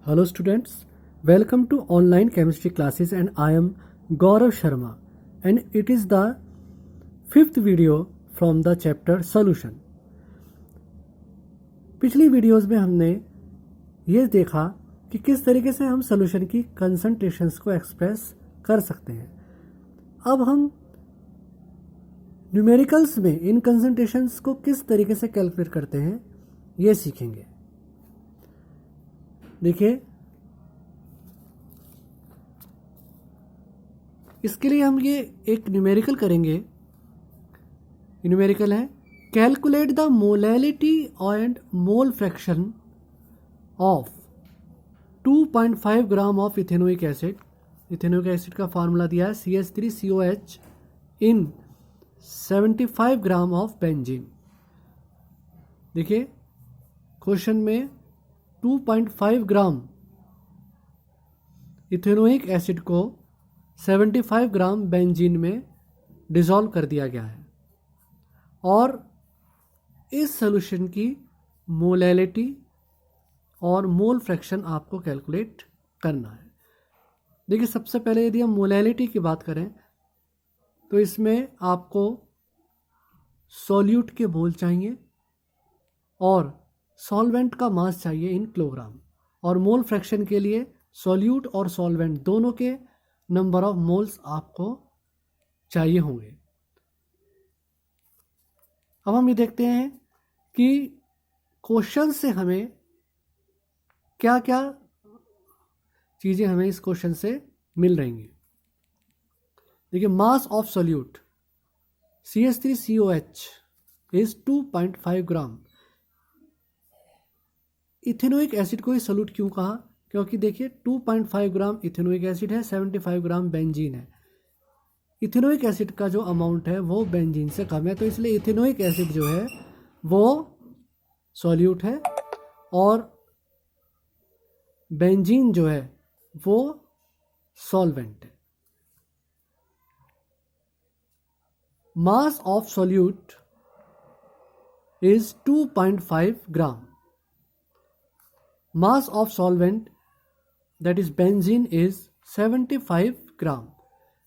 Hello students, welcome to online chemistry classes and I am Gaurav Sharma and it is the fifth video from the chapter solution. पिछली videos में हमने ये देखा कि किस तरीके से हम सॉल्यूशन की कंसंट्रेशंस को एक्सप्रेस कर सकते हैं. अब हम न्यूमेरिकल्स में इन कंसंट्रेशंस को किस तरीके से कैलकुलेट करते हैं ये सीखेंगे. देखिए, इसके लिए हम ये एक न्यूमेरिकल करेंगे. न्यूमेरिकल है calculate the molality and mole fraction of 2.5 gram of ethanoic acid. Ethanoic acid का फार्मूला दिया है CH3COH in 75 gram of benzene. देखिए, क्वेश्चन में 2.5 ग्राम इथेनोइक एसिड को 75 ग्राम बेंजीन में डिसॉल्व कर दिया गया है और इस सॉल्यूशन की मोलैलिटी और मोल फ्रैक्शन आपको कैलकुलेट करना है. देखिए, सबसे पहले यदि हम मोलैलिटी की बात करें तो इसमें आपको सॉल्यूट के मोल चाहिए और सॉल्वेंट का मास चाहिए इन किलोग्राम, और मोल फ्रैक्शन के लिए सॉल्यूट और सॉल्वेंट दोनों के नंबर ऑफ मोल्स आपको चाहिए होंगे. अब हम ये देखते हैं कि क्वेश्चन से हमें क्या क्या चीज़ें हमें इस क्वेश्चन से मिल रही हैं. देखिए, mass of solute CH3COH is 2.5 gram. Ethanoic acid को ही सॉल्यूट क्यों कहा? क्योंकि देखिए 2.5 ग्राम इथेनोइक एसिड है, 75 ग्राम बेंजीन है. इथेनोइक एसिड का जो अमाउंट है वो बेंजीन से कम है, तो इसलिए इथेनोइक एसिड जो है वो सॉल्यूट है और बेंजीन जो है वो सॉल्वेंट है. Mass of solute is 2.5 gram. Mass of solvent that is benzene is 75 ग्राम.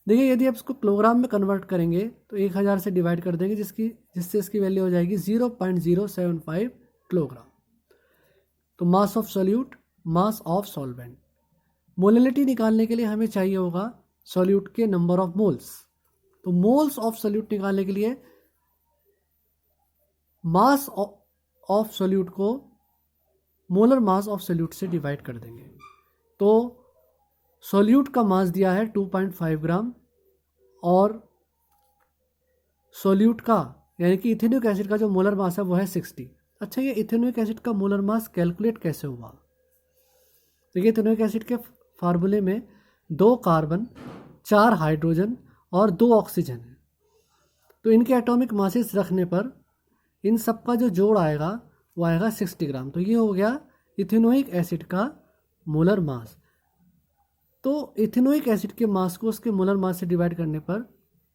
देखिए, यदि आप इसको किलोग्राम में कन्वर्ट करेंगे तो 1000 से डिवाइड कर देंगे जिससे इसकी वैल्यू हो जाएगी 0.075 किलोग्राम. तो mass of solute, mass of solvent. Molality निकालने के लिए हमें चाहिए होगा सॉल्यूट के नंबर ऑफ मोल्स. तो मोल्स ऑफ सॉल्यूट निकालने के लिए मास ऑफ सॉल्यूट को मोलर मास ऑफ सॉल्यूट से डिवाइड कर देंगे. तो सॉल्यूट का मास दिया है 2.5 ग्राम और सॉल्यूट का यानी कि इथेनोइक एसिड का जो मोलर मास है वो है 60. अच्छा, ये इथेनोइक एसिड का मोलर मास कैलकुलेट कैसे हुआ? देखिए, इथेनोइक एसिड के फार्मूले में 2 कार्बन, 4 हाइड्रोजन और 2 ऑक्सीजन है. तो इनके एटॉमिक मासेस रखने पर इन सब का जो जोड़ आएगा वो आएगा 60 ग्राम. तो ये हो गया इथेनोइक एसिड का मोलर मास. तो इथेनोइक एसिड के मास को उसके मोलर मास से डिवाइड करने पर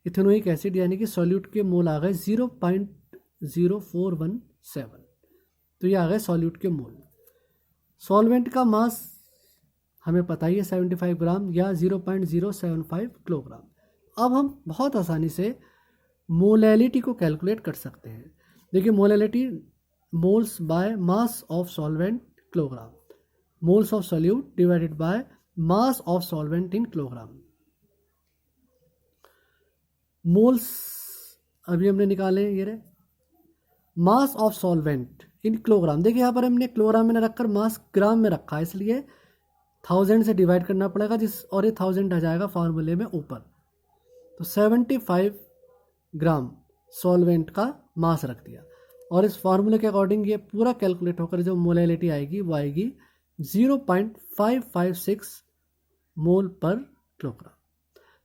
इथेनोइक एसिड यानी कि सॉल्यूट के मोल आ गए 0.0417. तो ये आ गए सॉल्यूट के मोल. सॉल्वेंट का मास हमें पता ही है 75 ग्राम या 0.075 किलोग्राम. अब हम बहुत आसानी से मोलैलिटी को कैलकुलेट कर सकते हैं. देखिए, molality moles by mass of solvent kilogram, moles of solute divided by mass of solvent in kilogram. Moles अभी हमने निकाले, ये रहे mass of solvent in kilogram. देखिए, यहाँ पर हमने किलोग्राम में रखकर मास ग्राम में रखा है, इसलिए 1000 से डिवाइड करना पड़ेगा और ये 1000 आ जाएगा फार्मूले में ऊपर. तो 75 ग्राम सॉल्वेंट का मास रख दिया और इस फार्मूले के अकॉर्डिंग ये पूरा कैलकुलेट होकर जो मोलैलिटी आएगी वो आएगी 0.556 मोल पर किलोग्राम.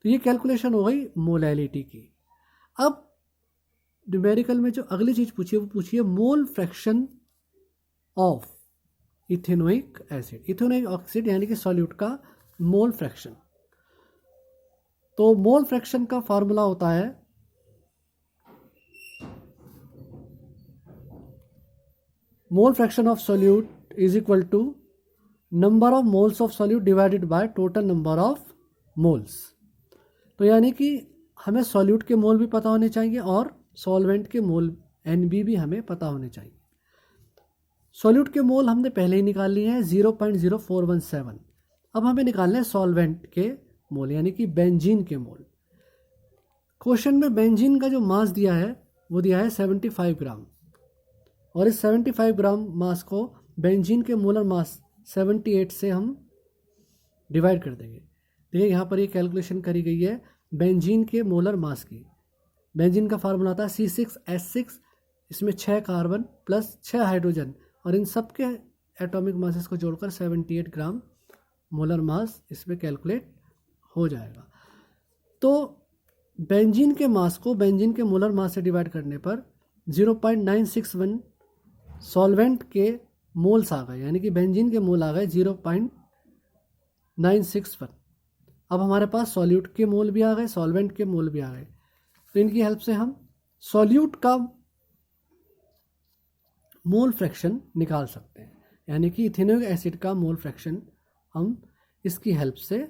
तो ये कैलकुलेशन हो गई मोलैलिटी की. अब न्यूमेरिकल में जो अगली चीज पूछिए वो पूछिए मोल fraction of ethanoic acid. Ethanoic oxide यानी कि सॉल्यूट का मोल फ्रैक्शन. तो मोल फ्रैक्शन का फार्मूला होता है mole fraction of solute is equal to number of moles of solute divided by total number of moles. तो यानी कि हमें सॉल्यूट के मोल भी पता होने चाहिए और सॉल्वेंट के मोल NB भी हमें पता होने चाहिए। सॉल्यूट के मोल हमने पहले ही निकाल लिए हैं 0.0417। अब हमें निकालने हैं सॉल्वेंट के मोल यानी कि बेंजीन के मोल। क्वेश्चन में बेंजीन का जो मास दिया है वो दिया है 75 ग्राम, और इस 75 ग्राम मास को बेंजीन के मोलर मास 78 से हम डिवाइड कर देंगे। देखिए यहाँ पर ये कैलकुलेशन करी गई है बेंजीन के मोलर मास की। बेंजीन का फार्मूला आता है C6H6, इसमें 6 कार्बन प्लस 6 हाइड्रोजन, और इन सब के एटॉमिक मासेस को जोड़कर 78 ग्राम मोलर मास इसमें कैलकुलेट हो जाएगा। तो बेंजीन के मास को बेंजीन के मोलर मास से डिवाइड करने पर 0.961 सॉल्वेंट के मोल्स आ गए, यानी कि बेंजीन के मोल आ गए 0.961। अब हमारे पास सॉल्यूट के मोल भी आ गए, सॉल्वेंट के मोल भी आ गए। तो इनकी हेल्प से हम सॉल्यूट का मोल फ्रैक्शन निकाल सकते हैं, यानी कि इथेनोइक एसिड का मोल फ्रैक्शन हम इसकी हेल्प से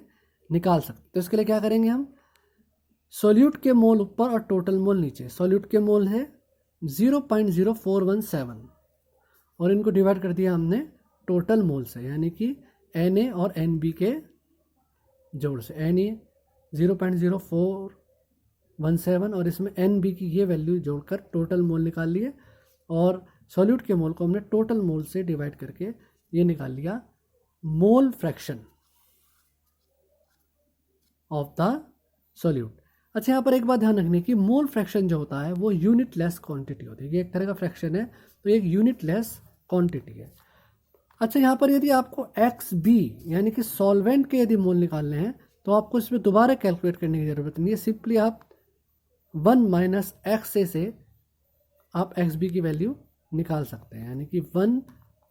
निकाल सकते हैं। तो इसके लिए क्या करेंगे हम, सॉल्यूट के मोल ऊपर और टोटल मोल नीचे। सॉल्यूट के मोल है 0.0417 और इनको डिवाइड कर दिया हमने टोटल मोल से, यानी कि Na और Nb के जोड़ से। Na 0.0417 और इसमें Nb की ये वैल्यू जोड़कर टोटल मोल निकाल लिए, और सॉल्यूट के मोल को हमने टोटल मोल से डिवाइड करके ये निकाल लिया मोल फ्रैक्शन ऑफ द सॉल्यूट। अच्छा, यहाँ पर एक बात ध्यान रखने की, मोल फ्रैक्शन जो होता है वो यूनिट लेस क्वांटिटी होती है। ये एक तरह का फ्रैक्शन है, तो एक यूनिट लेस क्वांटिटी है। अच्छा, यहाँ पर यदि आपको XB यानी कि सॉल्वेंट के यदि मोल निकालने हैं तो आपको इसमें दोबारा कैलकुलेट करने की ज़रूरत नहीं है। सिंपली आप 1 माइनस XA से आप XB की वैल्यू निकाल सकते हैं, यानी कि 1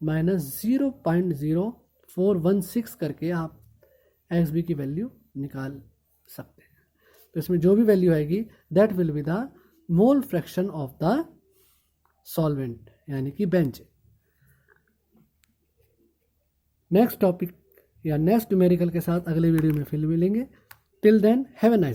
माइनस 0.0416 करके आप XB की वैल्यू निकाल सकते हैं। तो इसमें जो भी वैल्यू आएगी that will be the mole fraction of the solvent यानी कि बेंजीन। नेक्स्ट टॉपिक या नेक्स्ट न्यूमेरिकल के साथ अगले वीडियो में फिर मिलेंगे। Till then have a nice